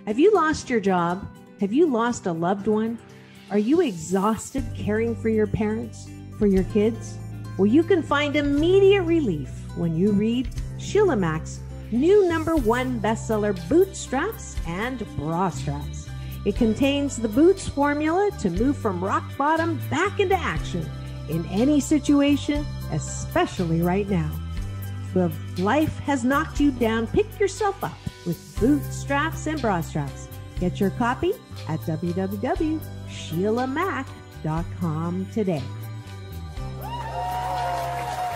Have you lost your job? Have you lost a loved one? Are you exhausted caring for your parents, for your kids? Well, you can find immediate relief when you read Sheila Mac's new #1 bestseller, Bootstraps and Bra Straps. It contains the Boots formula to move from rock bottom back into action in any situation, especially right now. If life has knocked you down, pick yourself up with Bootstraps and Bra Straps. Get your copy at www.sheilamac.com today.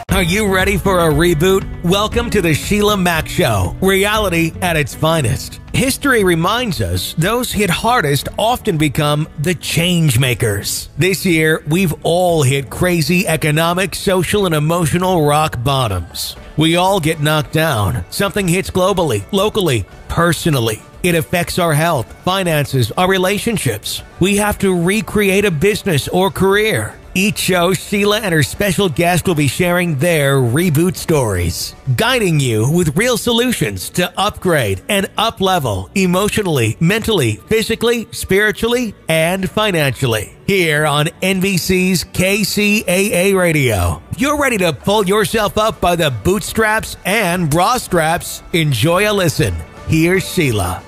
Are you ready for a reboot? Welcome to the Sheila Mac Show, reality at its finest. History reminds us those hit hardest often become the change makers. This year, we've all hit crazy economic, social, and emotional rock bottoms. We all get knocked down. Something hits globally, locally, personally. It affects our health, finances, our relationships. We have to recreate a business or career. Each show, Sheila and her special guest will be sharing their reboot stories, guiding you with real solutions to upgrade and up-level emotionally, mentally, physically, spiritually, and financially. Here on NBC's KCAA Radio. If you're ready to pull yourself up by the bootstraps and bra straps, enjoy a listen. Here's Sheila.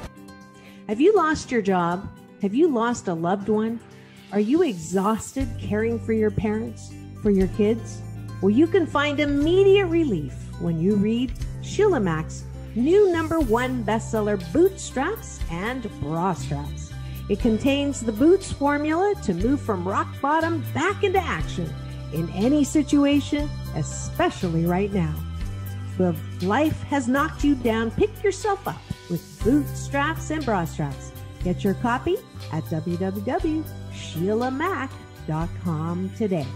Have you lost your job? Have you lost a loved one? Are you exhausted caring for your parents, for your kids? Well, you can find immediate relief when you read Sheila Mac's new #1 bestseller, Bootstraps and Bra Straps. It contains the Boots formula to move from rock bottom back into action in any situation, especially right now. If life has knocked you down, pick yourself up with Bootstraps and Bra Straps. Get your copy at www.sheilamac.com today.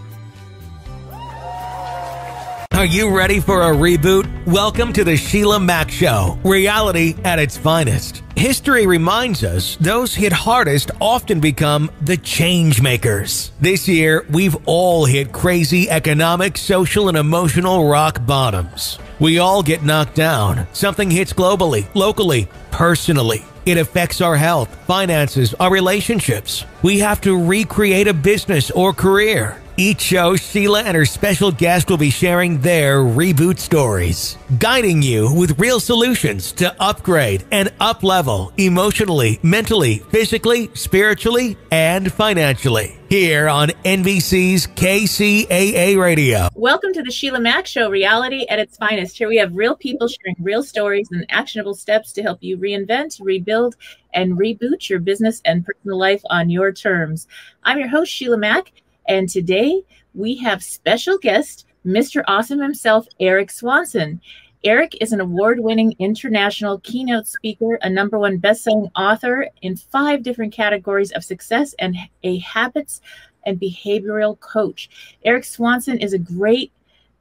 Are you ready for a reboot? Welcome to the Sheila Mac Show, reality at its finest. History reminds us those hit hardest often become the change makers. This year, we've all hit crazy economic, social, and emotional rock bottoms. We all get knocked down. Something hits globally, locally, personally. It affects our health, finances, our relationships. We have to recreate a business or career. Each show, Sheila and her special guest will be sharing their reboot stories, guiding you with real solutions to upgrade and up-level emotionally, mentally, physically, spiritually, and financially. Here on NBC's KCAA Radio. Welcome to the Sheila Mac Show, reality at its finest. Here we have real people sharing real stories and actionable steps to help you reinvent, rebuild, and reboot your business and personal life on your terms. I'm your host, Sheila Mac. And today we have special guest, Mr. Awesome himself, ERIK SWANSON. ERIK is an award-winning international keynote speaker, a #1 best-selling author in 5 different categories of success, and a habits and behavioral coach. ERIK SWANSON is a great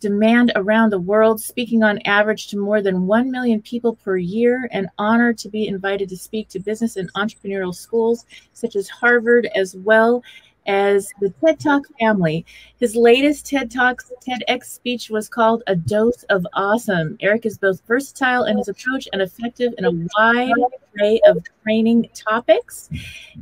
demand around the world, speaking on average to more than 1 million people per year, and honored to be invited to speak to business and entrepreneurial schools such as Harvard, as well as the TED Talk family. His latest TEDx speech was called A Dose of Awesome. ERIK is both versatile in his approach and effective in a wide array of training topics.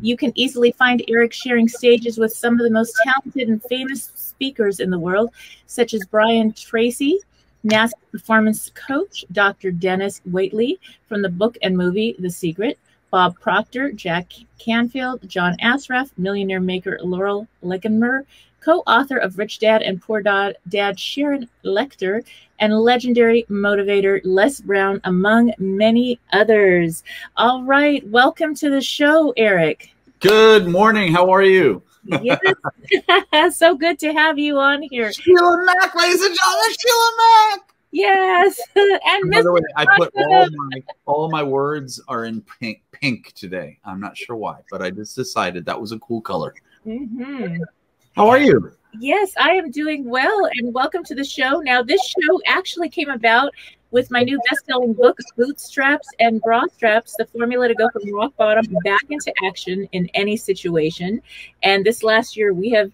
You can easily find ERIK sharing stages with some of the most talented and famous speakers in the world, such as Brian Tracy, NASA performance coach, Dr. Dennis Waitley from the book and movie The Secret, Bob Proctor, Jack Canfield, John Asraf, millionaire maker Laurel Leckenmer, co-author of Rich Dad and Poor Dad Sharon Lechter, and legendary motivator Les Brown, among many others. All right, welcome to the show, ERIK. Good morning. How are you? Yes, so good to have you on here. Sheila Mac, ladies and gentlemen, Sheila Mac. Yes, and by the way, I put all my words are in pink today. I'm not sure why, but I just decided that was a cool color. Mm-hmm. How are you? Yes, I am doing well, and welcome to the show. Now, this show actually came about with my new best-selling book, Bootstraps and Bra Straps, the formula to go from rock bottom back into action in any situation. And this last year, we have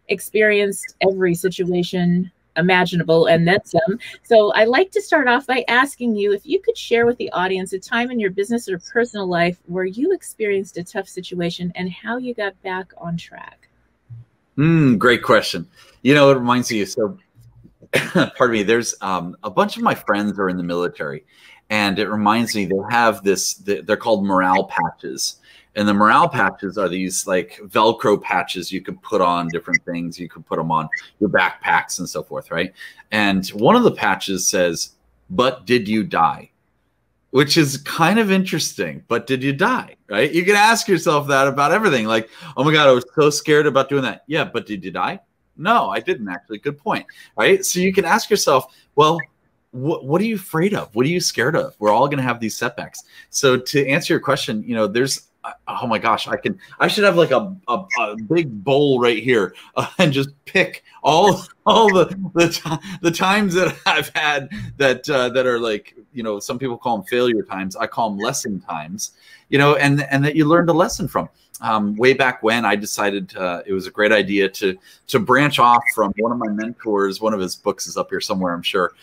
experienced every situation imaginable and then some. So I like to start off by asking you if you could share with the audience a time in your business or personal life where you experienced a tough situation and how you got back on track. Great question. You know, it reminds me, so pardon me, there's a bunch of my friends are in the military, and it reminds me they have this, they're called morale patches. And the morale patches are these like Velcro patches you can put on different things. You can put them on your backpacks and so forth, right? And one of the patches says, "But did you die?" Which is kind of interesting. But did you die, right? You can ask yourself that about everything. Like, oh my God, I was so scared about doing that. Yeah, but did you die? No, I didn't actually. Good point, right? So you can ask yourself, well, what are you afraid of? What are you scared of? We're all going to have these setbacks. So to answer your question, you know, there's, oh my gosh, I should have like a big bowl right here and just pick all the times that I've had that are like, you know, some people call them failure times. I call them lesson times, you know, and that you learned a lesson from. Way back when I decided it was a great idea to branch off from one of my mentors. One of his books is up here somewhere, I'm sure,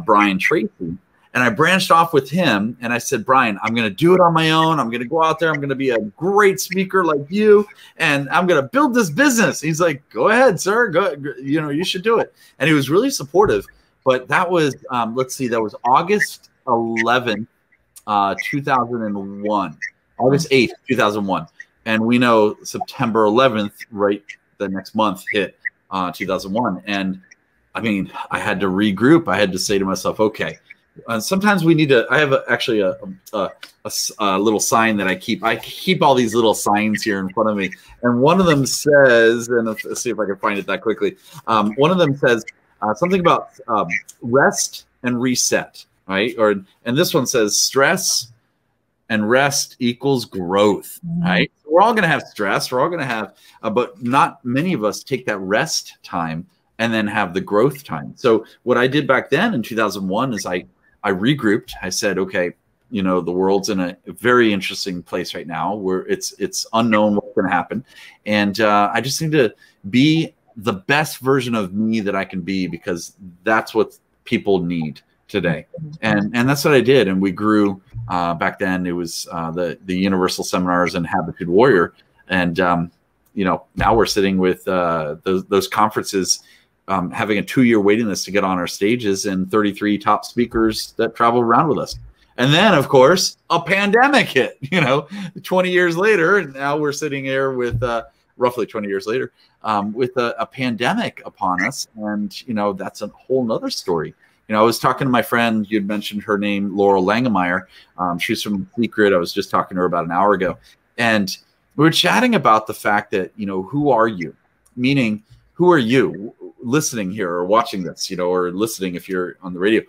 Brian Tracy. And I branched off with him, and I said, Brian, I'm going to do it on my own. I'm going to go out there. I'm going to be a great speaker like you, and I'm going to build this business. He's like, go ahead, sir. Go, you know, you should do it. And he was really supportive. But that was, let's see, that was August 11th, 2001, August 8th, 2001. And we know September 11th, right, the next month hit 2001. And I mean, I had to regroup. I had to say to myself, okay, sometimes we need to, I have actually a little sign that I keep. I keep all these little signs here in front of me. And one of them says, and let's see if I can find it that quickly. One of them says something about rest and reset, right? And this one says stress and rest equals growth, right? So we're all going to have stress. We're all going to have, but not many of us take that rest time and then have the growth time. So what I did back then in 2001 is I regrouped. I said, okay, you know, the world's in a very interesting place right now where it's unknown what's going to happen. And I just need to be the best version of me that I can be, because that's what people need today. And that's what I did. And we grew back then. It was the Universal Seminars and Habitude Warrior. And, you know, now we're sitting with those conferences, having a 2-year waiting list to get on our stages, and 33 top speakers that travel around with us. And then, of course, a pandemic hit, you know, 20 years later. And now we're sitting here with roughly 20 years later with a pandemic upon us. And, you know, that's a whole nother story. You know, I was talking to my friend, you'd mentioned her name, Laurel Langemeyer. She's from Secret. I was just talking to her about an hour ago. And we were chatting about the fact that, you know, who are you? Meaning, who are you listening here or watching this, you know, or listening if you're on the radio?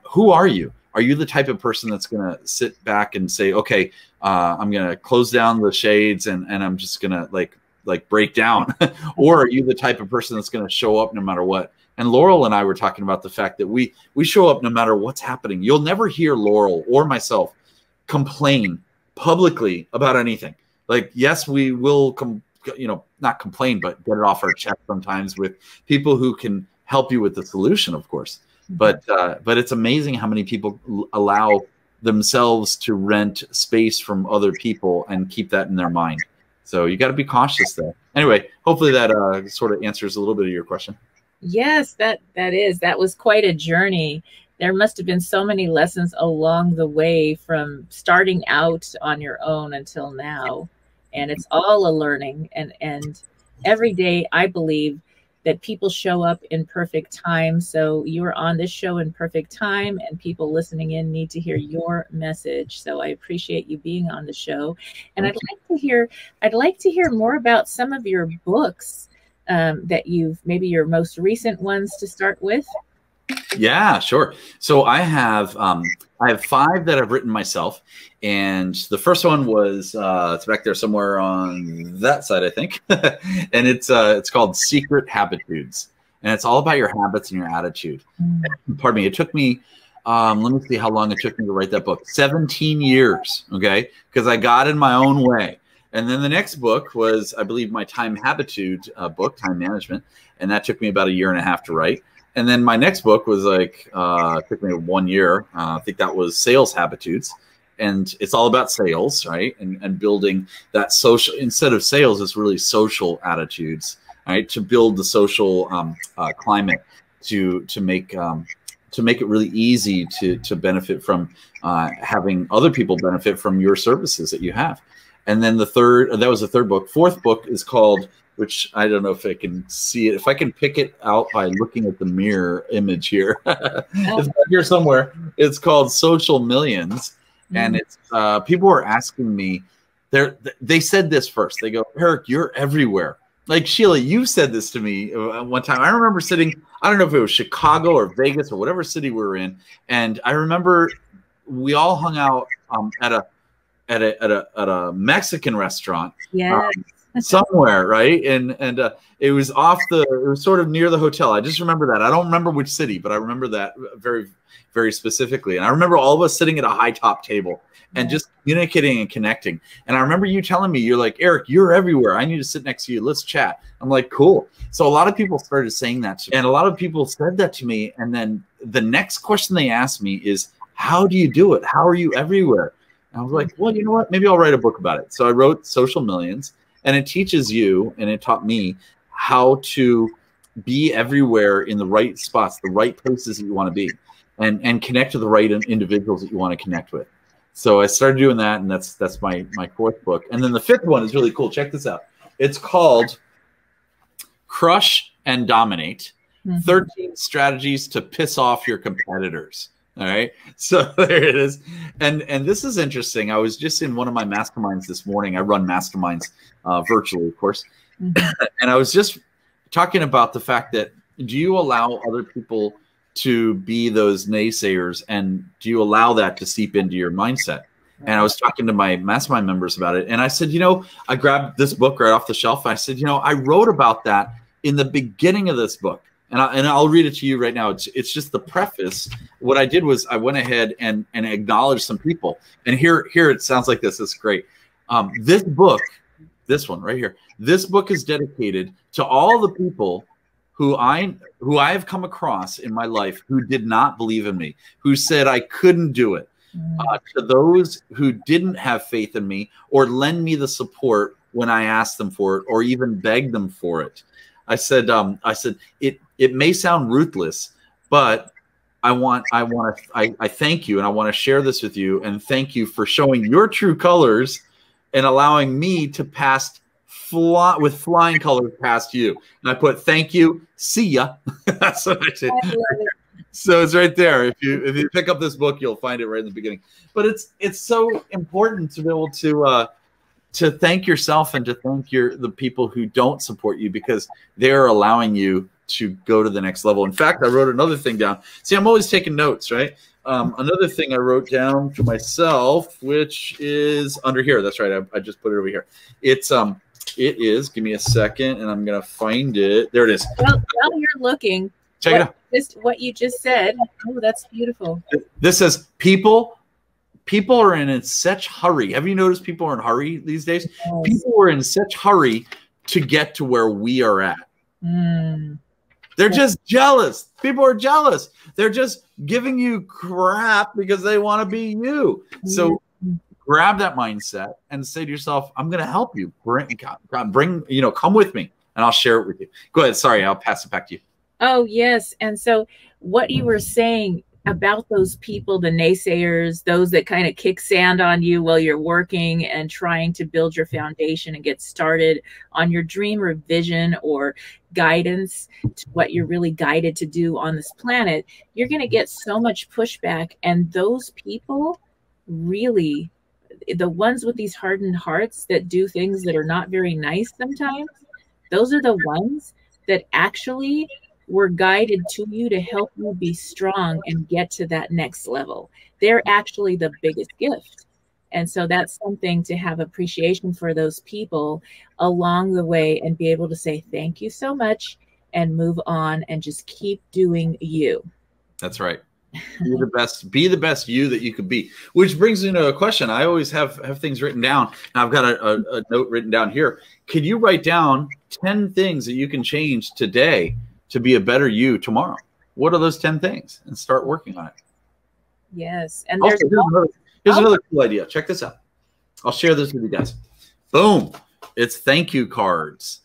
Who are you? Are you the type of person that's going to sit back and say, okay, I'm going to close down the shades and I'm just going to like break down? Or are you the type of person that's going to show up no matter what? And Laurel and I were talking about the fact that we show up no matter what's happening. You'll never hear Laurel or myself complain publicly about anything. Like, yes, we will, you know, not complain, but get it off our chest sometimes with people who can help you with the solution, of course. But it's amazing how many people allow themselves to rent space from other people and keep that in their mind. So you got to be cautious there. Anyway, hopefully that sort of answers a little bit of your question. Yes, that was quite a journey. There must have been so many lessons along the way from starting out on your own until now. And it's all a learning. And every day I believe that people show up in perfect time. So you are on this show in perfect time, and people listening in need to hear your message. So I appreciate you being on the show. And I'd like to hear more about some of your books that maybe your most recent ones to start with. Yeah, sure. So I have 5 that I've written myself, and the first one was it's back there somewhere on that side, I think, and it's called Secret Habitudes, and it's all about your habits and your attitude. Pardon me. It took me let me see how long it took me to write that book. 17 years, okay, because I got in my own way. And then the next book was, I believe, my Time Habitude book, Time Management, and that took me about 1.5 years to write. And then my next book was like, took me 1 year. I think that was Sales Habitudes. And it's all about sales, right? And building that social, instead of sales, it's really social attitudes, right? To build the social climate to make it really easy to benefit from having other people benefit from your services that you have. And then that was the third book. Fourth book is called, which I don't know if I can see it. If I can pick it out by looking at the mirror image here, it's back here somewhere. It's called Social Millions. And it's people were asking me, they said this first. They go, Erik, you're everywhere. Like, Sheila, you said this to me one time. I remember sitting, I don't know if it was Chicago or Vegas or whatever city we were in. And I remember we all hung out at a Mexican restaurant. Yes. Somewhere, right? And it was it was sort of near the hotel. I just remember that. I don't remember which city, but I remember that very, very specifically. And I remember all of us sitting at a high top table and just communicating and connecting. And I remember you telling me, you're like, Erik, you're everywhere. I need to sit next to you. Let's chat. I'm like, cool. So a lot of people started saying that to me, and a lot of people said that to me. And then the next question they asked me is, how do you do it? How are you everywhere? And I was like, well, you know what? Maybe I'll write a book about it. So I wrote Social Millions. And it teaches you, and it taught me, how to be everywhere in the right spots, the right places that you want to be, and connect to the right individuals that you want to connect with. So I started doing that, and that's my fourth book. And then the fifth one is really cool. Check this out. It's called Crush and Dominate, 13 Strategies to Piss Off Your Competitors. All right. So there it is. And this is interesting. I was just in one of my masterminds this morning. I run masterminds virtually, of course. And I was just talking about the fact that, do you allow other people to be those naysayers, and do you allow that to seep into your mindset? And I was talking to my mastermind members about it. And I said, I grabbed this book right off the shelf. I said, I wrote about that in the beginning of this book. And I'll read it to you right now. It's just the preface. What I did was I went ahead and acknowledged some people. And here it sounds like this. It's great. This book, this one right here, this book is dedicated to all the people who I have come across in my life who did not believe in me, who said I couldn't do it. To those who didn't have faith in me or lend me the support when I asked them for it or even begged them for it. I said it may sound ruthless, but I thank you, and I want to share this with you, and thank you for showing your true colors and allowing me to pass with flying colors past you. And I put, thank you, see ya. That's what I did. So it's right there. If you pick up this book, you'll find it right in the beginning. But it's so important to be able to thank yourself and to thank the people who don't support you, because they're allowing you to go to the next level. In fact, I wrote another thing down. See, I'm always taking notes, right? Another thing I wrote down to myself, which is under here. That's right. I just put it over here. It is, give me a second, and I'm going to find it. There it is. Well, while you're looking, check it out. What you just said. Oh, that's beautiful. This says people are in such hurry. Have you noticed people are in hurry these days? Yes. People are in such hurry to get to where we are at. They're just jealous. People are jealous. They're just giving you crap because they want to be you. So grab that mindset and say to yourself, I'm going to help you. Come with me, and I'll share it with you. Go ahead. Sorry, I'll pass it back to you. Oh, yes. And so what you were saying about those people, the naysayers, those that kind of kick sand on you while you're working and trying to build your foundation and get started on your dream or vision or guidance to what you're really guided to do on this planet, you're going to get so much pushback. And those people, really, the ones with these hardened hearts that do things that are not very nice sometimes, those are the ones that actually were guided to you to help you be strong and get to that next level. They're actually the biggest gift. And so that's something to have appreciation for those people along the way and be able to say, thank you so much, and move on and just keep doing you. That's right. Be the best you that you could be. Which brings me to a question. I always have things written down. And I've got a note written down here. Could you write down 10 things that you can change today to be a better you tomorrow? what are those 10 things, and start working on it. Yes. And also, here's another cool idea. Check this out. I'll share this with you guys. Boom. It's thank you cards.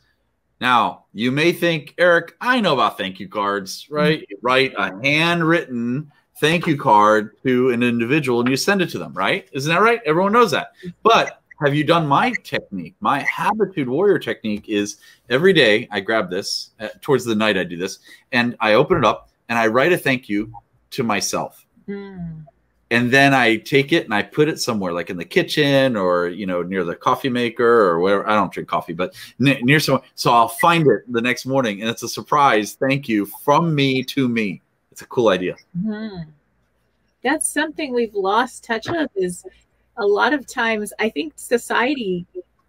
Now, you may think, Eric, I know about thank you cards, right? You write a handwritten thank you card to an individual and you send it to them, right? Isn't that right? Everyone knows that. But have you done my technique? My Habitude Warrior technique is every day I grab this, towards the night I do this, and I open it up and I write a thank you to myself. And then I take it and I put it somewhere, like in the kitchen or, you know, near the coffee maker or wherever. I don't drink coffee, but near someone. So I'll find it the next morning and it's a surprise thank you from me to me. It's a cool idea. That's something we've lost touch of, is a lot of times I think society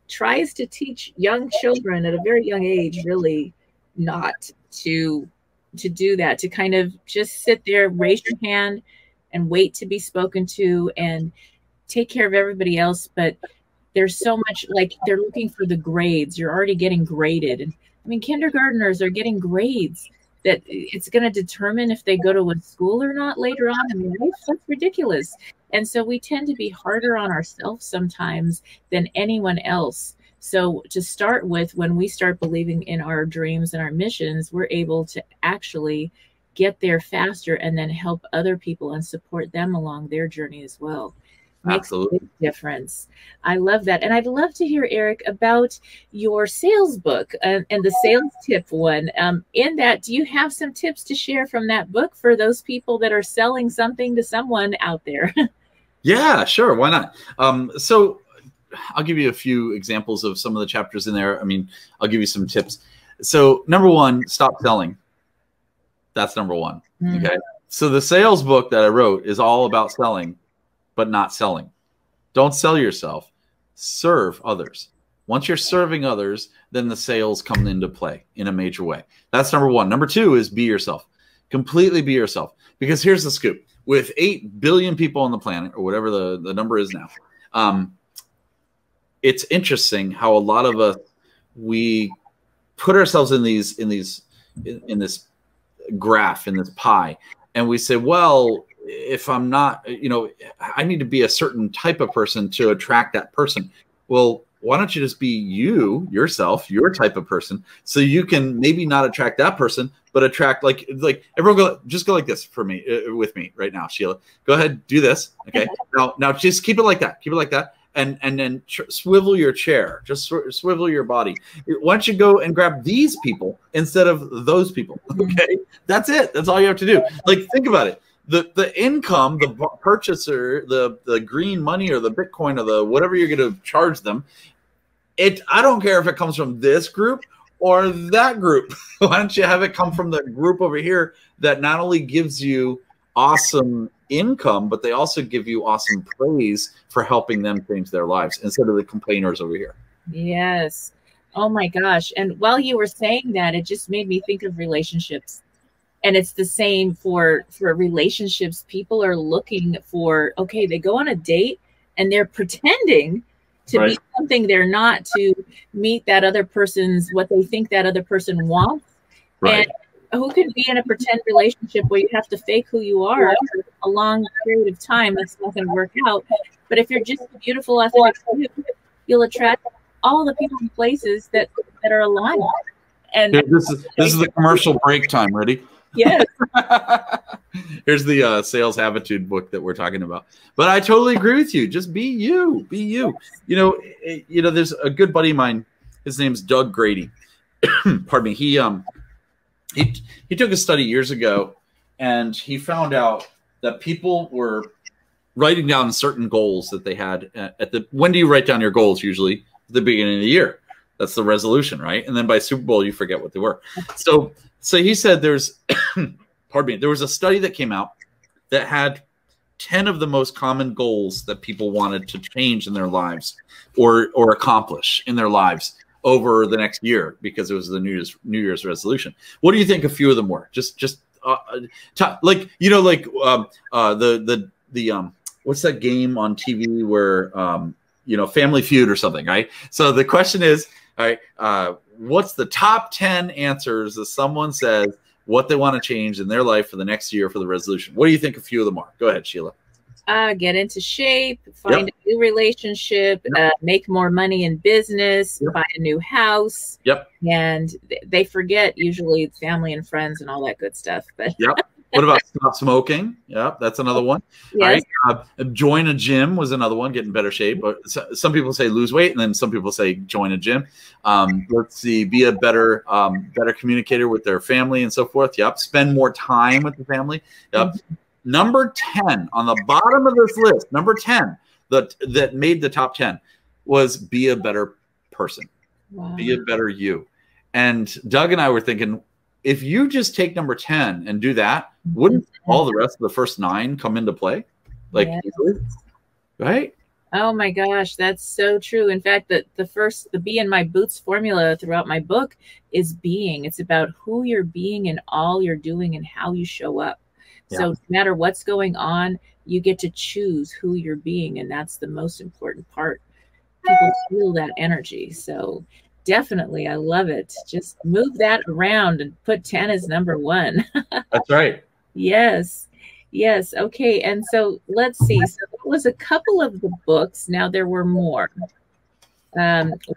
tries to teach young children at a very young age really not to do that, to kind of just sit there, raise your hand and wait to be spoken to and take care of everybody else. But there's so much, like, they're looking for the grades. You're already getting graded. And I mean, kindergartners are getting grades that it's going to determine if they go to a school or not later on in life. That's ridiculous. And so we tend to be harder on ourselves sometimes than anyone else. So to start with, when we start believing in our dreams and our missions, we're able to actually get there faster and then help other people and support them along their journey as well. Makes Absolutely. a big difference. I love that. And I'd love to hear, Eric, about your sales book and the sales tip one. In that, do you have some tips to share from that book for those people that are selling something to someone out there? Yeah, sure. Why not? So I'll give you a few examples of some of the chapters in there. I mean, I'll give you some tips. So number one, stop selling. That's number one. Okay. So the sales book that I wrote is all about selling, but not selling. Don't sell yourself. Serve others. Once you're serving others, then the sales come into play in a major way. That's number one. Number two is be yourself. Completely be yourself. Because here's the scoop. With 8 billion people on the planet, or whatever the number is now, it's interesting how a lot of us, we put ourselves in this graph, in this pie, and we say, well, if I'm not, you know, I need to be a certain type of person to attract that person. Well, why don't you just be yourself, your type of person, so you can maybe not attract that person, but attract like everyone just go like this for me, with me right now, Sheila. Go ahead, do this. Okay. Now just keep it like that. Keep it like that. And then swivel your chair, just swivel your body. Why don't you go and grab these people instead of those people? Okay. That's it. That's all you have to do. Like, think about it. The income, the purchaser, the green money or the Bitcoin or the whatever you're going to charge them, I don't care if it comes from this group or that group. Why don't you have it come from the group over here that not only gives you awesome income, but they also give you awesome praise for helping them change their lives instead of the complainers over here. Yes. Oh my gosh. And while you were saying that, it just made me think of relationships. And it's the same for relationships. People are looking for, okay, they go on a date and they're pretending to be something they're not, to meet that other person's, what they think that other person wants. And who can be in a pretend relationship where you have to fake who you are for a long period of time? That's not going to work out. But if you're just a beautiful, authentic, you'll attract all the people and places that are aligned. And this is the commercial break time. Ready? Yes. Here's the sales habitude book that we're talking about. But I totally agree with you. Just be you. Be you. You know, there's a good buddy of mine. His name's Doug Grady. Pardon me. He took a study years ago, and he found out that people were writing down certain goals that they had when do you write down your goals? Usually at the beginning of the year. That's the resolution, right? And then by Super Bowl, you forget what they were. So he said there's, pardon me, there was a study that came out that had 10 of the most common goals that people wanted to change in their lives or accomplish in their lives over the next year, because it was the New Year's resolution. What do you think a few of them were? Just like, you know, like the what's that game on TV where you know, Family Feud or something, right? So the question is, all right, what's the top 10 answers that someone says what they want to change in their life for the next year for the resolution. What do you think a few of them are? Go ahead, Sheila. Get into shape, find a new relationship, make more money in business, buy a new house. And they forget usually it's family and friends and all that good stuff. But what about stop smoking? That's another one. Yes. All right. Join a gym was another one, get in better shape. Some people say lose weight, and then some people say join a gym. Let's see, be a better communicator with their family and so forth. Spend more time with the family. Number 10 on the bottom of this list, number 10 that made the top 10 was be a better person. Wow. Be a better you. And Doug and I were thinking, if you just take number 10 and do that, wouldn't all the rest of the first 9 come into play? Like, right? Oh my gosh, that's so true. In fact, the Be in My Boots formula throughout my book is being. It's about who you're being and all you're doing and how you show up. So no matter what's going on, you get to choose who you're being. And that's the most important part. People feel that energy. So definitely, I love it. Just move that around and put 10 as number 1. That's right. Yes. Yes. Okay. And so let's see. So that was a couple of the books. Now there were more.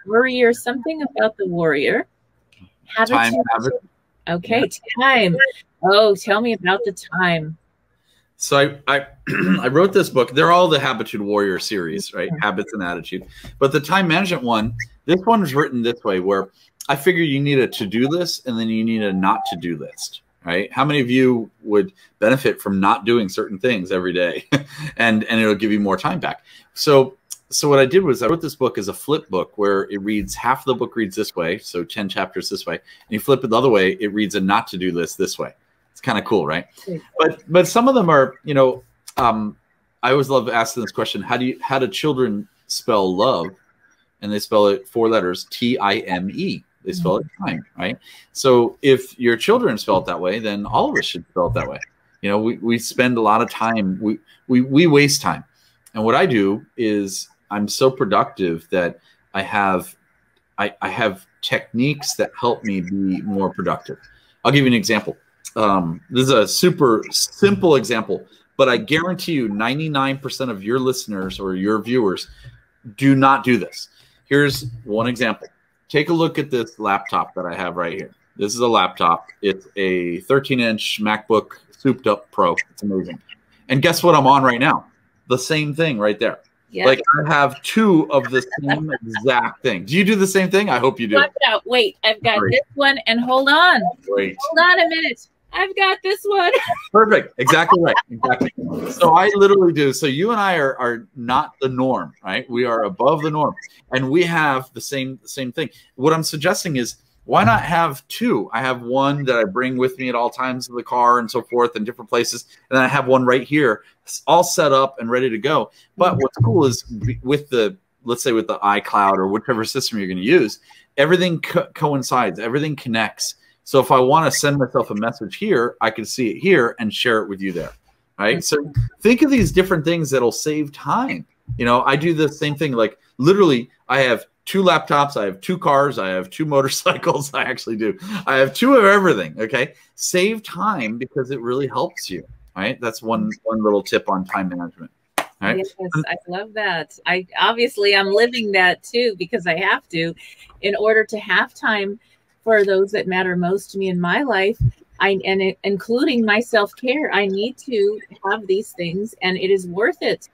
Warrior, something about the warrior. Time habit. Okay. Time. Oh, tell me about the time. So I I wrote this book. They're all the Habitude Warrior series, right? Habits and Attitude. But the time management one, this one is written this way, where I figure you need a to-do list and then you need a not to-do list, right? How many of you would benefit from not doing certain things every day and it'll give you more time back? So what I did was I wrote this book as a flip book where it reads, half of the book reads this way, so 10 chapters this way, and you flip it the other way, it reads a not to-do list this way. It's kind of cool, right? But some of them are, you know, I always love asking this question: how do children spell love? And they spell it 4 letters, T-I-M-E. They spell it time, right? So if your children spell it that way, then all of us should spell it that way. You know, we spend a lot of time, we waste time. And what I do is I'm so productive that I have techniques that help me be more productive. I'll give you an example. This is a super simple example, but I guarantee you 99% of your listeners or your viewers do not do this. Here's one example. Take a look at this laptop that I have right here. This is a laptop. It's a 13-inch MacBook souped up Pro. It's amazing. And guess what I'm on right now? The same thing right there. Yep. Like I have 2 of the same exact thing. Do you do the same thing? I hope you do. Watch out. Wait, I've got this one, and hold on. Great. Hold on a minute. I've got this one. Perfect. Exactly right. Exactly. So I literally do. So you and I are not the norm, right? We are above the norm, and we have the same thing. What I'm suggesting is, why not have 2? I have one that I bring with me at all times in the car and so forth in different places. And then I have one right here, all set up and ready to go. But what's cool is with the, let's say with the iCloud or whichever system you're going to use, everything coincides, everything connects. So if I want to send myself a message here, I can see it here and share it with you there, right? So think of these different things that'll save time. You know, I do the same thing. Like literally, I have 2 laptops, I have 2 cars, I have 2 motorcycles. I actually do. I have 2 of everything. Okay, save time because it really helps you. Right? That's one little tip on time management. Right? Yes, I love that. I'm living that too because I have to, in order to have time for those that matter most to me in my life, and including my self-care. I need to have these things, and it is worth it.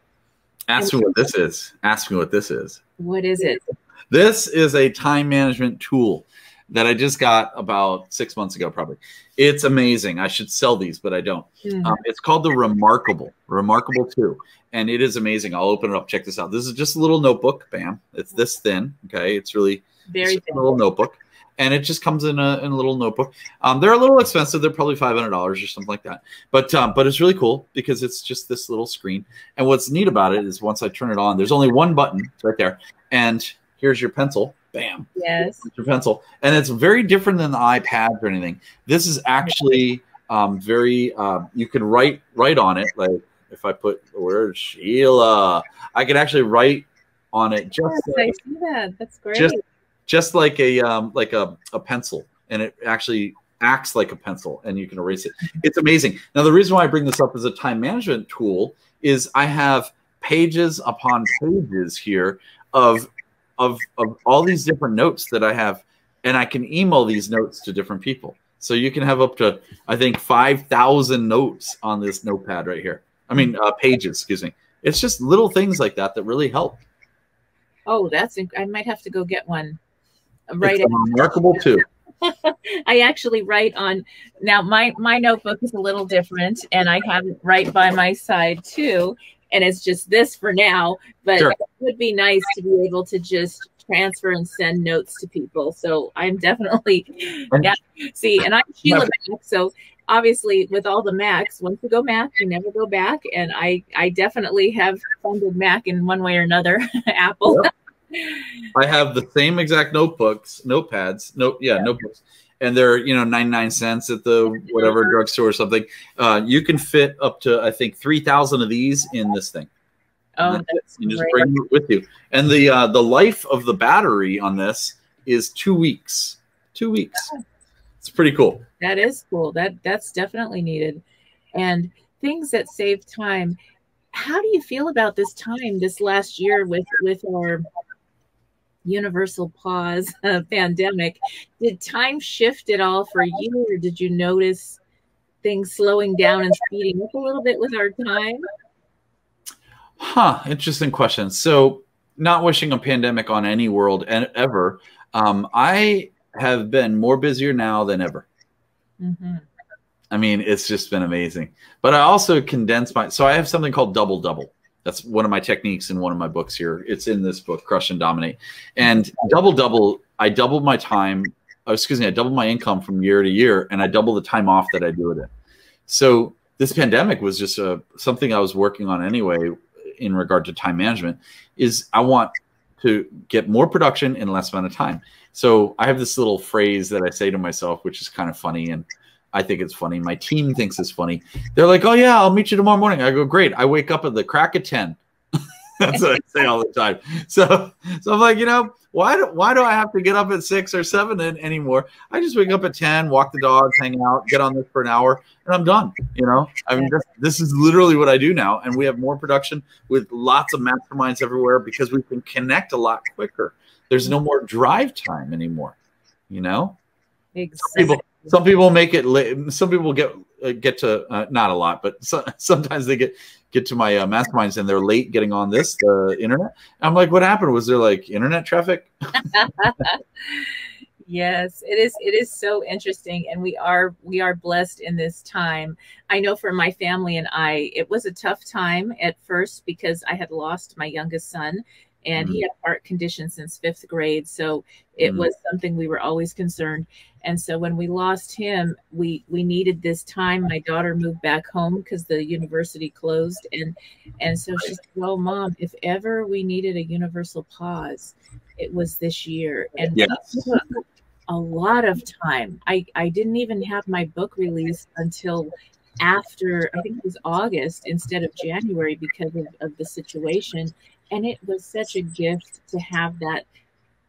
Ask me what this is. Ask me what this is. What is it? This is a time management tool that I just got about 6 months ago, probably. It's amazing. I should sell these, but I don't. It's called the Remarkable 2, and it is amazing. I'll open it up. Check this out. This is just a little notebook. Bam. It's this thin. Okay. It's really very thin. A little notebook. And it just comes in a little notebook. They're a little expensive. They're probably $500 or something like that. But it's really cool because it's just this little screen. And what's neat about it is once I turn it on, there's only one button right there. And here's your pencil. Bam. Yes. Your pencil. And it's very different than the iPad or anything. This is actually very, you can write on it. Like if I put the word Sheila, I can actually write on it. I see that. That's great. Just like a pencil, and it actually acts like a pencil, and you can erase it. It's amazing. Now, the reason why I bring this up as a time management tool is I have pages upon pages here of all these different notes that I have, and I can email these notes to different people. So you can have up to, I think, 5,000 notes on this notepad right here. I mean, pages, excuse me. It's just little things like that that really help. Oh, I might have to go get one. Right. It's remarkable too. I actually write on, now my notebook is a little different, and I have it right by my side too. And it's just this for now, but Sure. It would be nice to be able to just transfer and send notes to people. So I'm definitely, yeah. See, and I'm Sheila Mac. So obviously with all the Macs, once you go Mac, you never go back. And I definitely have funded Mac in one way or another, Apple. Yep. I have the same exact notebooks, notebooks, and they're 99 cents at the whatever drugstore or something. You can fit up to, I think, 3,000 of these in this thing. Oh, that's you just great. bring it with you. And the life of the battery on this is 2 weeks. 2 weeks. It's pretty cool. That is cool. That's definitely needed. And things that save time. How do you feel about this time this last year with our universal pause pandemic? Did time shift at all for you, or did you notice things slowing down and speeding up a little bit with our time? Interesting question. So, not wishing a pandemic on any world ever, I have been more busier now than ever. Mm-hmm. I mean, it's just been amazing. But I also condensed so I have something called double. That's one of my techniques in one of my books here. It's in this book, Crush and Dominate. And double, I doubled my time. I doubled my income from year to year, and I doubled the time off that I do it in. So this pandemic was just something I was working on anyway in regard to time management. Is I want to get more production in less amount of time. So I have this little phrase that I say to myself, which is kind of funny, and I think it's funny. My team thinks it's funny. They're like, "Oh yeah, I'll meet you tomorrow morning." I go, "Great." I wake up at the crack of 10. That's what I say all the time. So I'm like, why do I have to get up at 6 or 7 anymore? I just wake up at 10, walk the dogs, hang out, get on this for an hour, and I'm done. I mean, this is literally what I do now, and we have more production with lots of masterminds everywhere because we can connect a lot quicker. There's no more drive time anymore. Exactly. Some people make it late. Some people get to not a lot, but sometimes they get to my masterminds and they're late getting on the internet. I'm like, what happened? Was there like internet traffic? Yes, it is. It is so interesting, and we are blessed in this time. I know for my family and I, it was a tough time at first because I had lost my youngest son. And he had heart condition since 5th grade. So it was something we were always concerned. And so when we lost him, we needed this time. My daughter moved back home because the university closed. And so she said, "Oh, Mom, if ever we needed a universal pause, it was this year." And we took a lot of time. I didn't even have my book released until after, I think it was August instead of January because of the situation. And it was such a gift to have that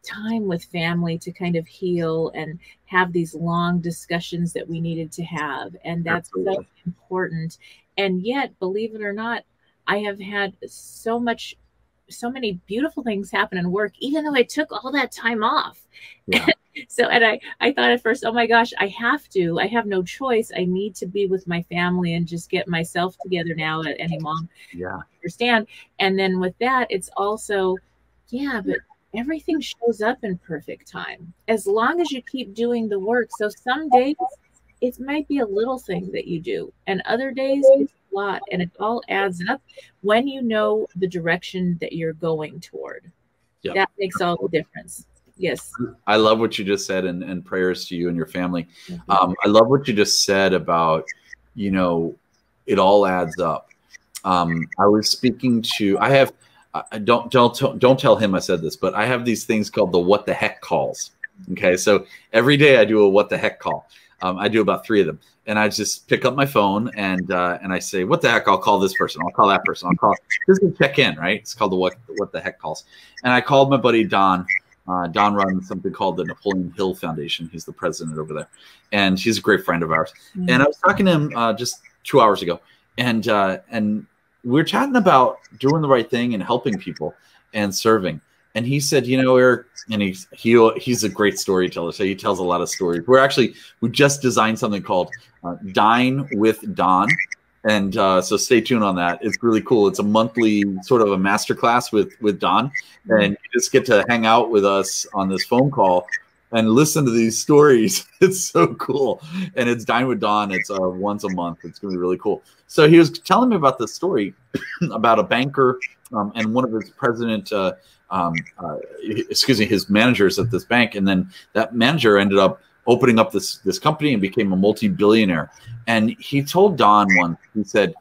time with family to kind of heal and have these long discussions that we needed to have. And that's so important. And yet, believe it or not, I have had so many beautiful things happen in work, even though I took all that time off. Yeah. And I thought at first, oh my gosh, I have no choice. I need to be with my family and just get myself together now. Any mom, understand. And then with that, it's also, but everything shows up in perfect time as long as you keep doing the work. So some days it might be a little thing that you do, and other days it's a lot, and it all adds up when you know the direction that you're going toward. That makes all the difference. Yes. I love what you just said, and prayers to you and your family. I love what you just said about, it all adds up. I was speaking to, don't tell him I said this, but I have these things called the what the heck calls. Okay. So every day I do a what the heck call. I do about 3 of them, and I just pick up my phone and I say, what the heck, I'll call this person. I'll call that person. I'll call, this is check in, right? It's called the what the heck calls. And I called my buddy, Don, Don runs something called the Napoleon Hill Foundation. He's the president over there, and he's a great friend of ours. Mm-hmm. And I was talking to him just 2 hours ago, and we were chatting about doing the right thing and helping people and serving. And he said, you know, Eric, and he's a great storyteller, so he tells a lot of stories. We just designed something called Dine with Don. And so stay tuned on that. It's really cool. It's a monthly sort of a masterclass with Don. And you just get to hang out with us on this phone call and listen to these stories. It's so cool. And it's Dine with Don. It's once a month. It's going to be really cool. So he was telling me about this story about a banker and one of his his managers at this bank. And then that manager ended up opening up this company and became a multi-billionaire. And he told Don once, he said,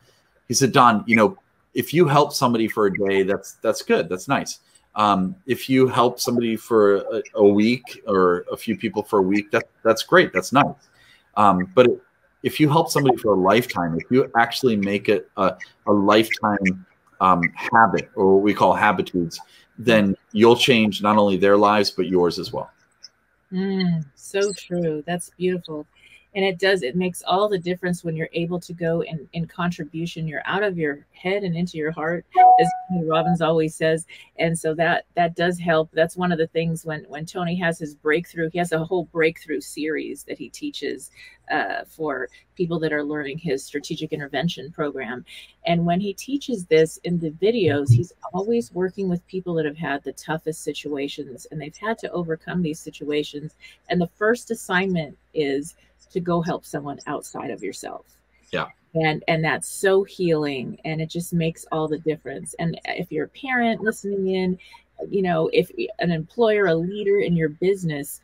Don, you know, if you help somebody for a day, that's good. That's nice. If you help somebody for a week or a few people for a week, that's great. That's nice. But if you help somebody for a lifetime, if you actually make it a lifetime habit, or what we call habitudes, then you'll change not only their lives, but yours as well. So true. That's beautiful. And it makes all the difference when you're able to go in contribution. You're out of your head and into your heart, as Robbins always says. And so that does help. That's one of the things when Tony has his breakthrough, he has a whole breakthrough series that he teaches for people that are learning his strategic intervention program. And when he teaches this in the videos, he's always working with people that have had the toughest situations, and they've had to overcome these situations. And the first assignment is to go help someone outside of yourself. Yeah. And that's so healing, and it just makes all the difference. And if you're a parent listening in, you know, if an employer, a leader in your business,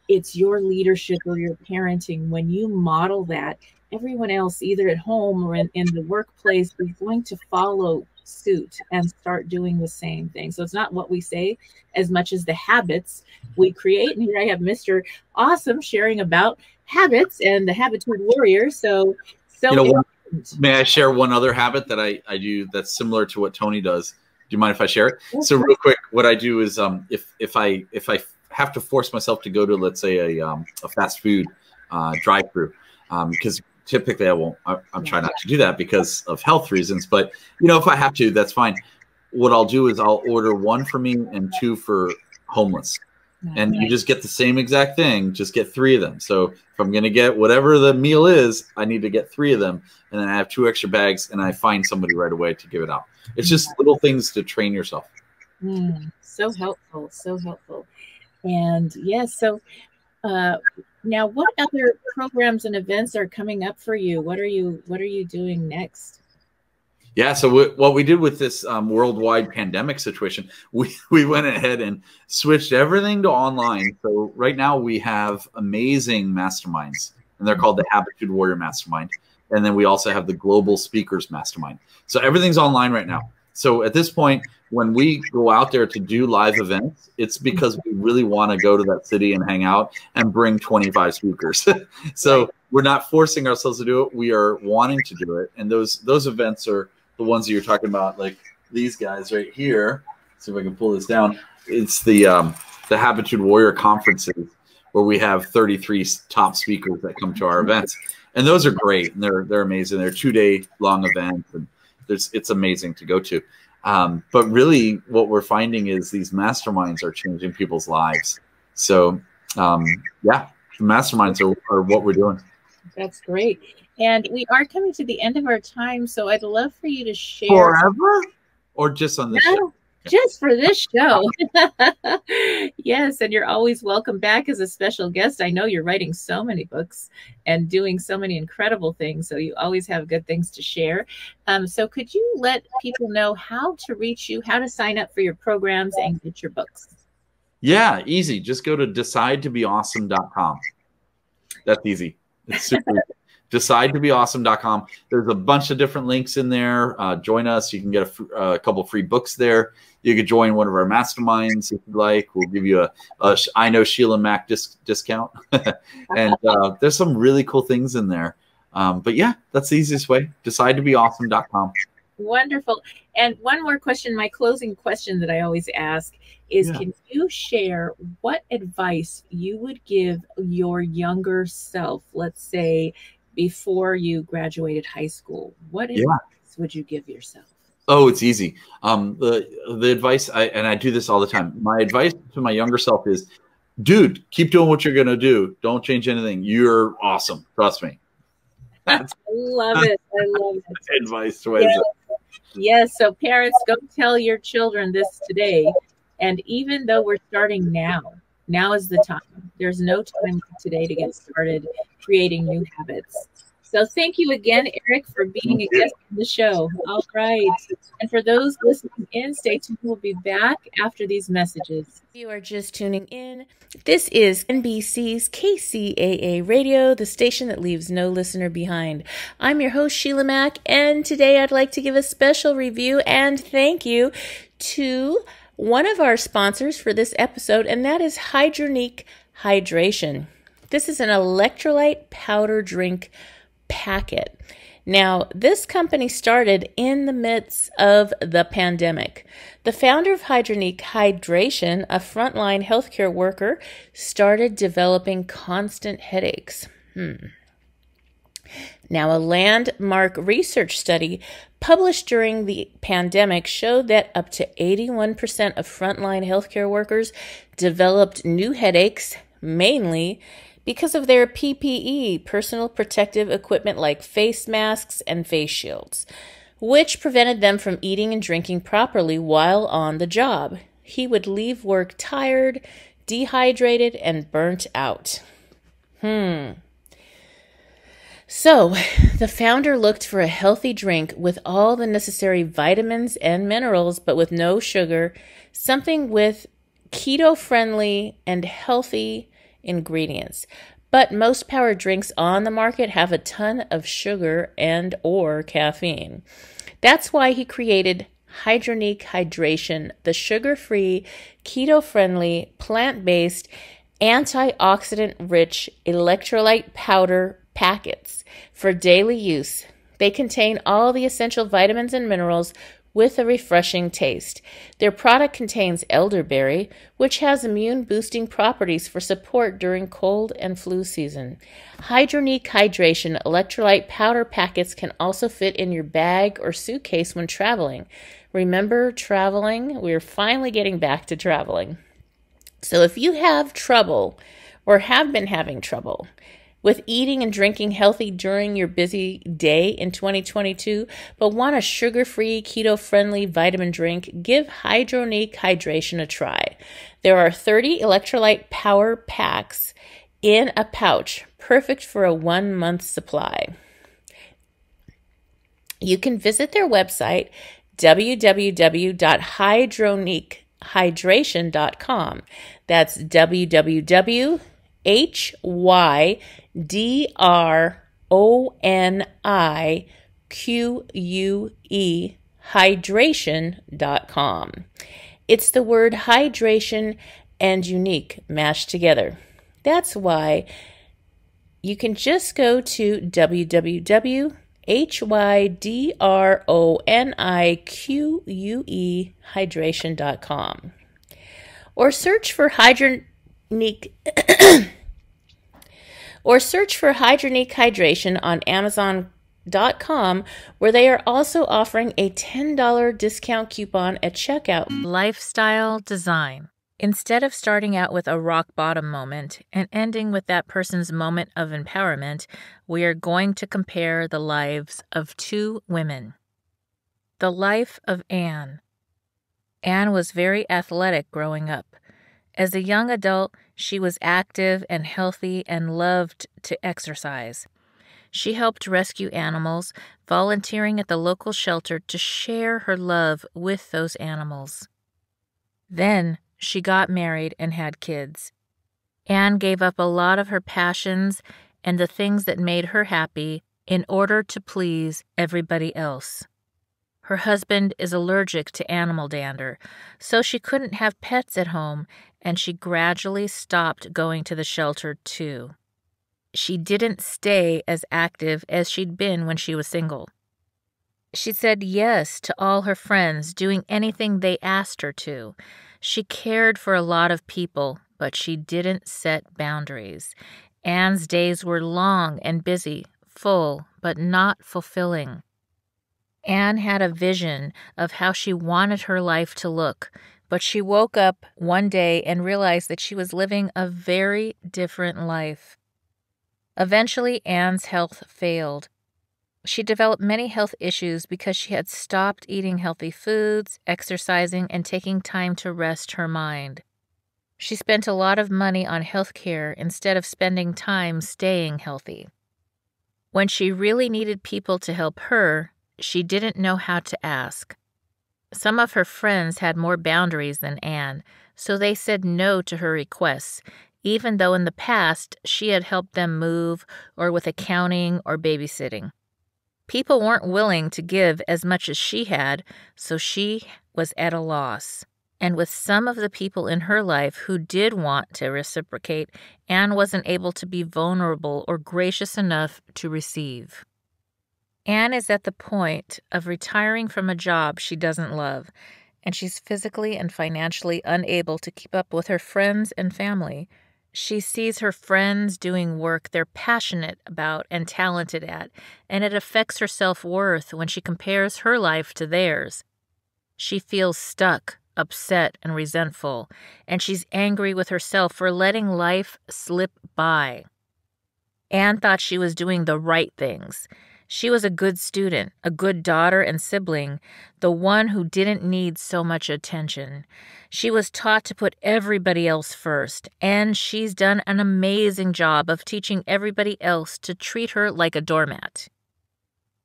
it's your leadership or your parenting. When you model that, everyone else, either at home or in the workplace, is going to follow suit and start doing the same thing. So it's not what we say as much as the habits we create. And here I have Mr. Awesome sharing about habits and the Habitude Warrior. So you know, may I share one other habit that I do that's similar to what Tony does? Do you mind if I share it? Okay. So real quick, what I do is if I have to force myself to go to, let's say, a fast food drive-through, because typically I won't. I'm trying not to do that because of health reasons. But you know, if I have to, that's fine. What I'll do is I'll order one for me and two for homeless. And you just get the same exact thing, just get 3 of them. So if I'm going to get whatever the meal is, I need to get 3 of them. And then I have 2 extra bags, and I find somebody right away to give it out. It's just little things to train yourself. So helpful. So helpful. And yes, so now what other programs and events are coming up for you? What are you doing next? Yeah, so what we did with this worldwide pandemic situation, we went ahead and switched everything to online. So right now we have amazing masterminds, and they're called the Habitude Warrior Mastermind. And then we also have the Global Speakers Mastermind. So everything's online right now. So at this point, when we go out there to do live events, it's because we really want to go to that city and hang out and bring 25 speakers. So we're not forcing ourselves to do it. We are wanting to do it. And those events are the ones that you're talking about, like these guys right here. See if I can pull this down. It's the Habitude Warrior conferences, where we have 33 top speakers that come to our events, and those are great. And they're amazing. They're 2-day long events, and it's amazing to go to. But really, what we're finding is these masterminds are changing people's lives. So yeah, the masterminds are what we're doing. That's great. And we are coming to the end of our time, so I'd love for you to share. Forever? Or just on this show? Just for this show. Yes, and you're always welcome back as a special guest. I know you're writing so many books and doing so many incredible things, so you always have good things to share. So could you let people know how to reach you, how to sign up for your programs and get your books? Yeah, easy. Just go to decidetobeawesome.com. That's easy. It's super easy. decidetobeawesome.com. There's a bunch of different links in there. Join us. You can get a couple free books there. You could join one of our masterminds if you'd like. We'll give you a I know Sheila Mac discount. And there's some really cool things in there. But yeah, that's the easiest way. decidetobeawesome.com. Wonderful. And one more question, my closing question that I always ask is, Yeah. can you share what advice you would give your younger self, let's say before you graduated high school? What Yeah. advice would you give yourself? Oh, it's easy. The advice, I do this all the time. My advice to my younger self is, dude, keep doing what you're going to do. Don't change anything. You're awesome. Trust me. That's I love it. I love it. advice to Yes. myself. Yes. So parents, go tell your children this today. And even though we're starting now is the time. There's no time today to get started creating new habits. So thank you again, ERIK, for being a guest on the show. All right. And for those listening in, stay tuned. We'll be back after these messages. If you are just tuning in, this is NBC's KCAA Radio, the station that leaves no listener behind. I'm your host, Sheila Mac, and today I'd like to give a special review and thank you to one of our sponsors for this episode, and that is Hydronique Hydration. This is an electrolyte powder drink packet. Now, this company started in the midst of the pandemic. The founder of Hydronique Hydration, a frontline healthcare worker, started developing constant headaches. Now, a landmark research study published during the pandemic showed that up to 81% of frontline healthcare workers developed new headaches, mainly because of their PPE, personal protective equipment like face masks and face shields, which prevented them from eating and drinking properly while on the job. He would leave work tired, dehydrated, and burnt out. So, the founder looked for a healthy drink with all the necessary vitamins and minerals, but with no sugar, something with keto-friendly and healthy ingredients. But most power drinks on the market have a ton of sugar and or caffeine. That's why he created Hydronique Hydration, the sugar-free, keto-friendly, plant-based, antioxidant-rich electrolyte powder packets for daily use. They contain all the essential vitamins and minerals with a refreshing taste. Their product contains elderberry, which has immune-boosting properties for support during cold and flu season. Hydronique Hydration electrolyte powder packets can also fit in your bag or suitcase when traveling. Remember traveling? We're finally getting back to traveling. So if you have trouble or have been having trouble with eating and drinking healthy during your busy day in 2022, but want a sugar-free, keto-friendly vitamin drink, give Hydronique Hydration a try. There are 30 electrolyte power packs in a pouch, perfect for a 1-month supply. You can visit their website, www.hydroniquehydration.com. That's www.hydronique hydration.com. It's the word hydration and unique mashed together. That's why you can just go to www.hydronique hydration.com or search for Hydronique Hydration on Amazon.com, where they are also offering a $10 discount coupon at checkout. Lifestyle design. Instead of starting out with a rock bottom moment and ending with that person's moment of empowerment, we are going to compare the lives of two women. The life of Anne. Anne was very athletic growing up. As a young adult, she was active and healthy and loved to exercise. She helped rescue animals, volunteering at the local shelter to share her love with those animals. Then she got married and had kids. Anne gave up a lot of her passions and the things that made her happy in order to please everybody else. Her husband is allergic to animal dander, so she couldn't have pets at home, and she gradually stopped going to the shelter too. She didn't stay as active as she'd been when she was single. She said yes to all her friends, doing anything they asked her to. She cared for a lot of people, but she didn't set boundaries. Anne's days were long and busy, full, but not fulfilling. Anne had a vision of how she wanted her life to look, but she woke up one day and realized that she was living a very different life. Eventually, Anne's health failed. She developed many health issues because she had stopped eating healthy foods, exercising, and taking time to rest her mind. She spent a lot of money on health care instead of spending time staying healthy. When she really needed people to help her, she didn't know how to ask. Some of her friends had more boundaries than Anne, so they said no to her requests, even though in the past she had helped them move or with accounting or babysitting. People weren't willing to give as much as she had, so she was at a loss. And with some of the people in her life who did want to reciprocate, Anne wasn't able to be vulnerable or gracious enough to receive. Anne is at the point of retiring from a job she doesn't love, and she's physically and financially unable to keep up with her friends and family. She sees her friends doing work they're passionate about and talented at, and it affects her self-worth when she compares her life to theirs. She feels stuck, upset, and resentful, and she's angry with herself for letting life slip by. Anne thought she was doing the right things. She was a good student, a good daughter and sibling, the one who didn't need so much attention. She was taught to put everybody else first, and she's done an amazing job of teaching everybody else to treat her like a doormat.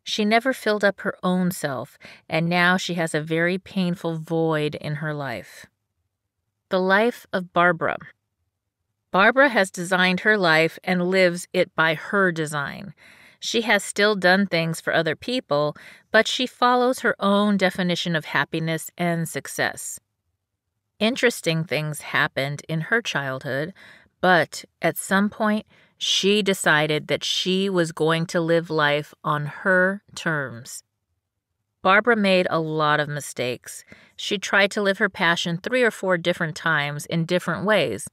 She never filled up her own self, and now she has a very painful void in her life. The life of Barbara. Barbara has designed her life and lives it by her design. She has still done things for other people, but she follows her own definition of happiness and success. Interesting things happened in her childhood, but at some point, she decided that she was going to live life on her terms. Barbara made a lot of mistakes. She tried to live her passion 3 or 4 different times in different ways.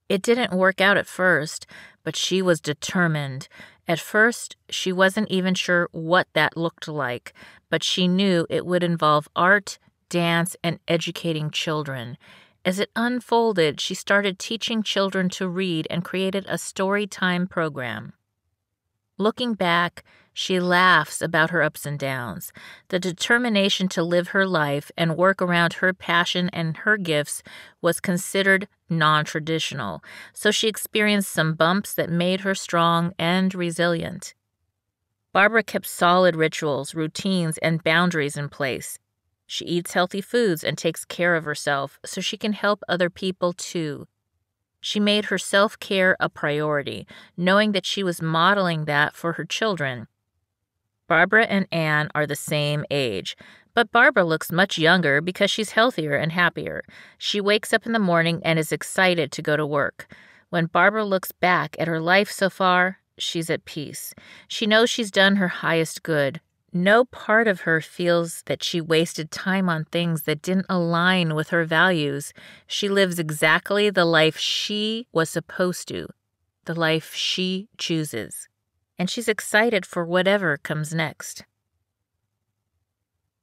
It didn't work out at first, but she was determined. At first, she wasn't even sure what that looked like, but she knew it would involve art, dance, and educating children. As it unfolded, she started teaching children to read and created a story time program. Looking back, she laughs about her ups and downs. The determination to live her life and work around her passion and her gifts was considered non-traditional, so she experienced some bumps that made her strong and resilient. Barbara kept solid rituals, routines, and boundaries in place. She eats healthy foods and takes care of herself so she can help other people too. She made her self-care a priority, knowing that she was modeling that for her children. Barbara and Anne are the same age, but Barbara looks much younger because she's healthier and happier. She wakes up in the morning and is excited to go to work. When Barbara looks back at her life so far, she's at peace. She knows she's done her highest good. No part of her feels that she wasted time on things that didn't align with her values. She lives exactly the life she was supposed to, the life she chooses. And she's excited for whatever comes next.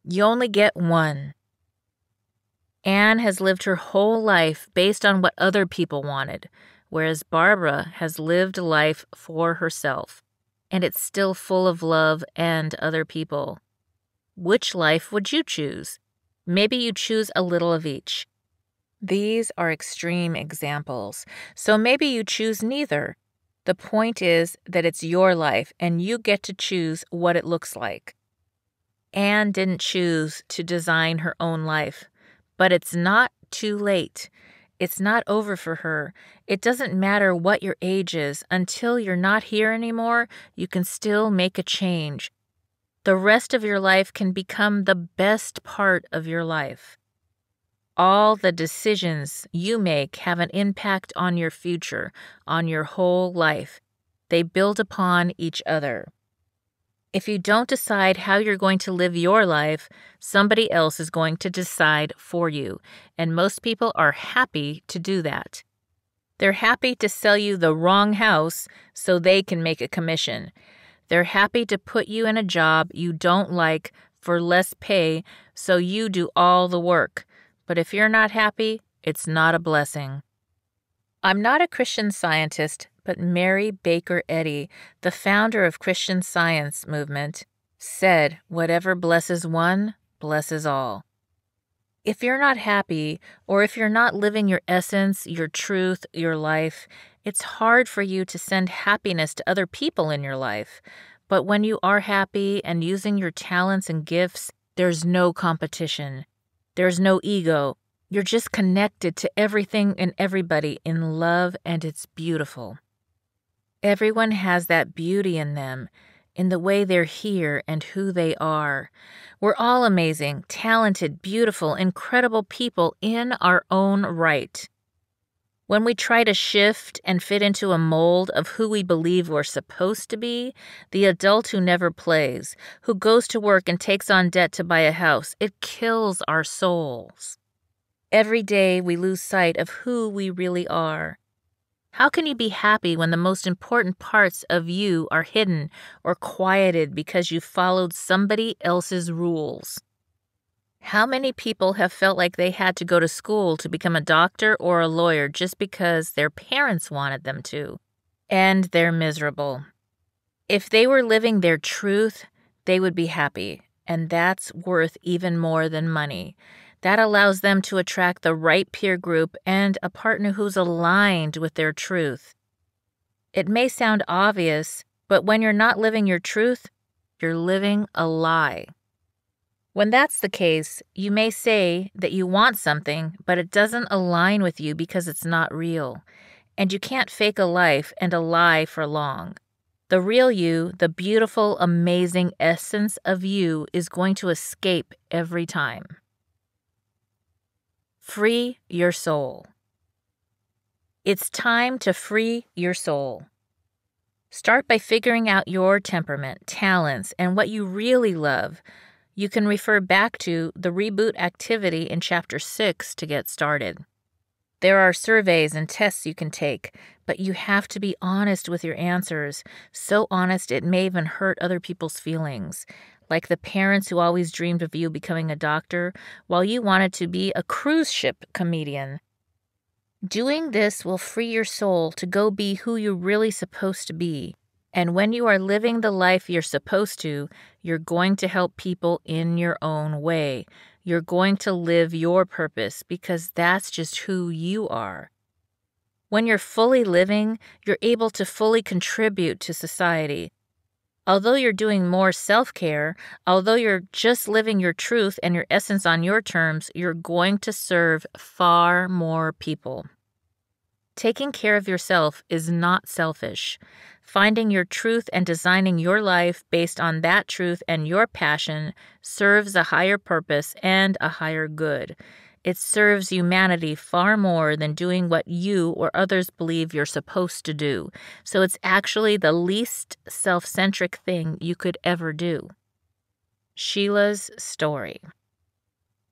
You only get one. Anne has lived her whole life based on what other people wanted, whereas Barbara has lived life for herself. And it's still full of love and other people. Which life would you choose? Maybe you choose a little of each. These are extreme examples, so maybe you choose neither. The point is that it's your life, and you get to choose what it looks like. Anne didn't choose to design her own life, but it's not too late. It's not over for her. It doesn't matter what your age is. Until you're not here anymore, you can still make a change. The rest of your life can become the best part of your life. All the decisions you make have an impact on your future, on your whole life. They build upon each other. If you don't decide how you're going to live your life, somebody else is going to decide for you, and most people are happy to do that. They're happy to sell you the wrong house so they can make a commission. They're happy to put you in a job you don't like for less pay so you do all the work. But if you're not happy, it's not a blessing. I'm not a Christian Scientist, but Mary Baker Eddy, the founder of Christian Science movement, said, "Whatever blesses one, blesses all." If you're not happy, or if you're not living your essence, your truth, your life, it's hard for you to send happiness to other people in your life. But when you are happy and using your talents and gifts, there's no competition. There's no ego. You're just connected to everything and everybody in love, and it's beautiful. Everyone has that beauty in them, in the way they're here and who they are. We're all amazing, talented, beautiful, incredible people in our own right. When we try to shift and fit into a mold of who we believe we're supposed to be, the adult who never plays, who goes to work and takes on debt to buy a house, it kills our souls. Every day we lose sight of who we really are. How can you be happy when the most important parts of you are hidden or quieted because you followed somebody else's rules? How many people have felt like they had to go to school to become a doctor or a lawyer just because their parents wanted them to? And they're miserable. If they were living their truth, they would be happy, and that's worth even more than money. That allows them to attract the right peer group and a partner who's aligned with their truth. It may sound obvious, but when you're not living your truth, you're living a lie. When that's the case, you may say that you want something, but it doesn't align with you because it's not real. And you can't fake a life and a lie for long. The real you, the beautiful, amazing essence of you, is going to escape every time. Free your soul. It's time to free your soul. Start by figuring out your temperament, talents, and what you really love. You can refer back to the REBOOT activity in Chapter 6 to get started. There are surveys and tests you can take, but you have to be honest with your answers, so honest it may even hurt other people's feelings. Like the parents who always dreamed of you becoming a doctor while you wanted to be a cruise ship comedian. Doing this will free your soul to go be who you're really supposed to be. And when you are living the life you're supposed to, you're going to help people in your own way. You're going to live your purpose because that's just who you are. When you're fully living, you're able to fully contribute to society. Although you're doing more self-care, although you're just living your truth and your essence on your terms, you're going to serve far more people. Taking care of yourself is not selfish. Finding your truth and designing your life based on that truth and your passion serves a higher purpose and a higher good. It serves humanity far more than doing what you or others believe you're supposed to do. So it's actually the least self-centric thing you could ever do. Sheila's story.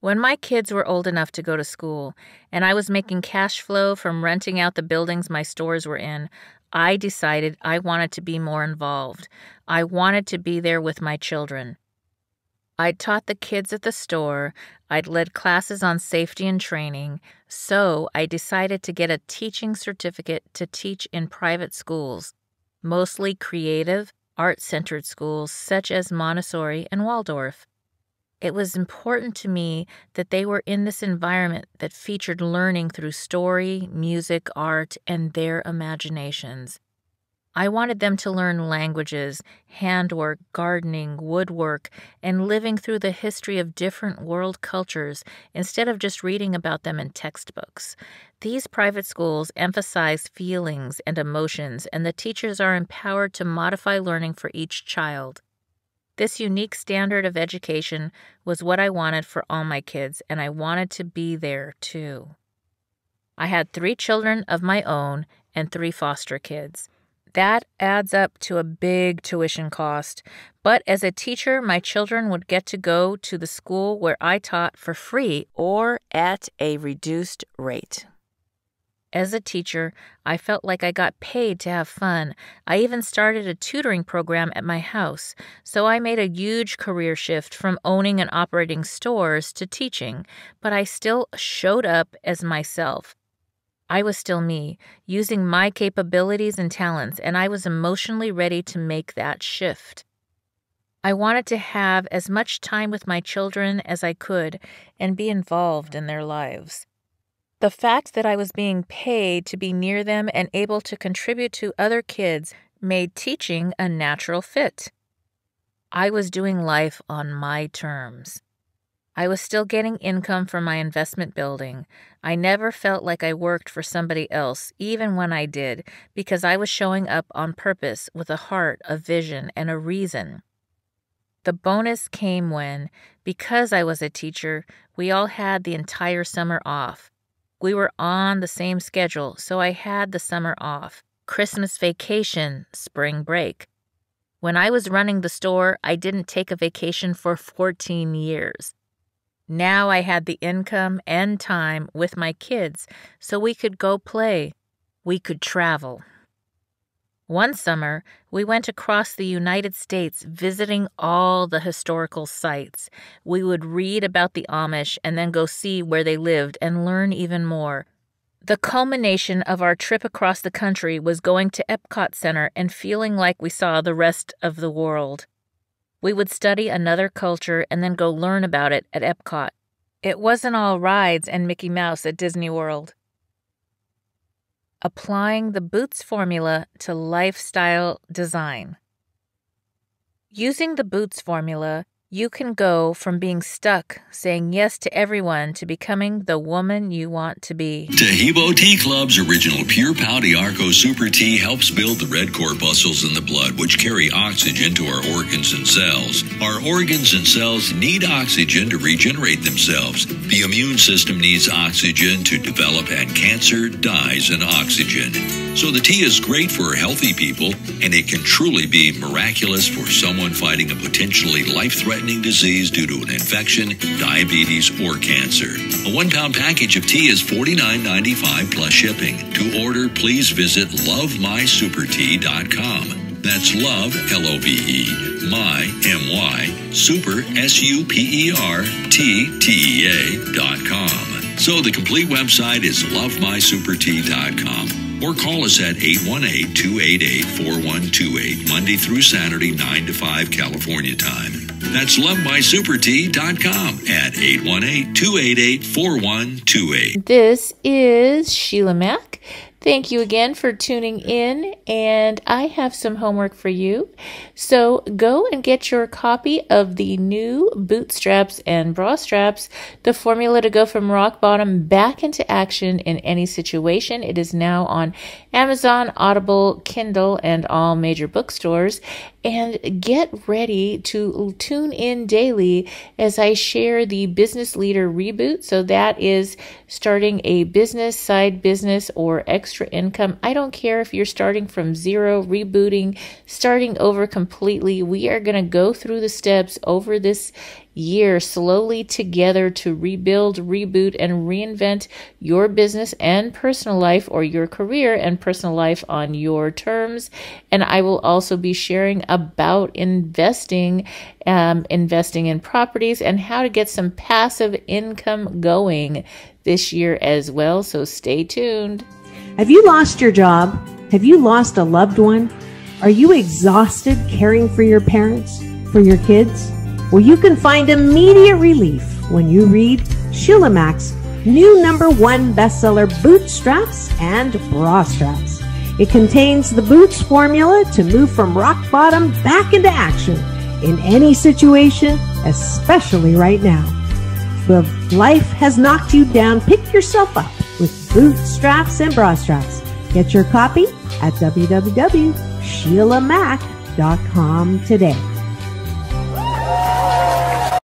When my kids were old enough to go to school, and I was making cash flow from renting out the buildings my stores were in, I decided I wanted to be more involved. I wanted to be there with my children. I'd taught the kids at the store, I'd led classes on safety and training, so I decided to get a teaching certificate to teach in private schools, mostly creative, art-centered schools such as Montessori and Waldorf. It was important to me that they were in this environment that featured learning through story, music, art, and their imaginations. I wanted them to learn languages, handwork, gardening, woodwork, and living through the history of different world cultures instead of just reading about them in textbooks. These private schools emphasize feelings and emotions, and the teachers are empowered to modify learning for each child. This unique standard of education was what I wanted for all my kids, and I wanted to be there too. I had 3 children of my own and 3 foster kids. That adds up to a big tuition cost. But as a teacher, my children would get to go to the school where I taught for free or at a reduced rate. As a teacher, I felt like I got paid to have fun. I even started a tutoring program at my house, so I made a huge career shift from owning and operating stores to teaching, but I still showed up as myself. I was still me, using my capabilities and talents, and I was emotionally ready to make that shift. I wanted to have as much time with my children as I could and be involved in their lives. The fact that I was being paid to be near them and able to contribute to other kids made teaching a natural fit. I was doing life on my terms. I was still getting income from my investment building. I never felt like I worked for somebody else, even when I did, because I was showing up on purpose with a heart, a vision, and a reason. The bonus came when, because I was a teacher, we all had the entire summer off. We were on the same schedule, so I had the summer off. Christmas vacation, spring break. When I was running the store, I didn't take a vacation for 14 years. Now I had the income and time with my kids, so we could go play. We could travel. One summer, we went across the United States visiting all the historical sites. We would read about the Amish and then go see where they lived and learn even more. The culmination of our trip across the country was going to Epcot Center and feeling like we saw the rest of the world. We would study another culture and then go learn about it at Epcot. It wasn't all rides and Mickey Mouse at Disney World. Applying the Boots formula to lifestyle design. Using the Boots formula, you can go from being stuck, saying yes to everyone, to becoming the woman you want to be. Tahibo Tea Club's original Pure Pau de Arco Super Tea helps build the red corpuscles in the blood, which carry oxygen to our organs and cells. Our organs and cells need oxygen to regenerate themselves. The immune system needs oxygen to develop, and cancer dies in oxygen. So the tea is great for healthy people, and it can truly be miraculous for someone fighting a potentially life-threatening disease due to an infection, diabetes, or cancer. A 1-pound package of tea is $49.95 plus shipping. To order, please visit lovemysupertea.com. That's love, L-O-V-E, my, M-Y, super, S-U-P-E-R-T-T-E-A.com. So the complete website is lovemysupertea.com. Or call us at 818-288-4128, Monday through Saturday, 9 to 5 California time. That's lovemysupertea.com at 818-288-4128. This is Sheila Mac. Thank you again for tuning in, and I have some homework for you. So go and get your copy of the new Bootstraps and Bra Straps, the formula to go from rock bottom back into action in any situation. It is now on Amazon, Audible, Kindle, and all major bookstores. And get ready to tune in daily as I share the Business Leader Reboot. So that is starting a business, side business, or extra income. I don't care if you're starting from zero, rebooting, starting over completely. We are going to go through the steps over this year slowly together to rebuild, reboot, and reinvent your business and personal life, or your career and personal life on your terms. And I will also be sharing about investing in properties and how to get some passive income going this year as well. So stay tuned. Have you lost your job? Have you lost a loved one? Are you exhausted caring for your parents, for your kids? Well, you can find immediate relief when you read Sheila Mac's new #1 bestseller, Bootstraps and Bra Straps. It contains the Boots formula to move from rock bottom back into action in any situation, especially right now. If life has knocked you down, pick yourself up with Bootstraps and Bra Straps. Get your copy at www.sheilamac.com today.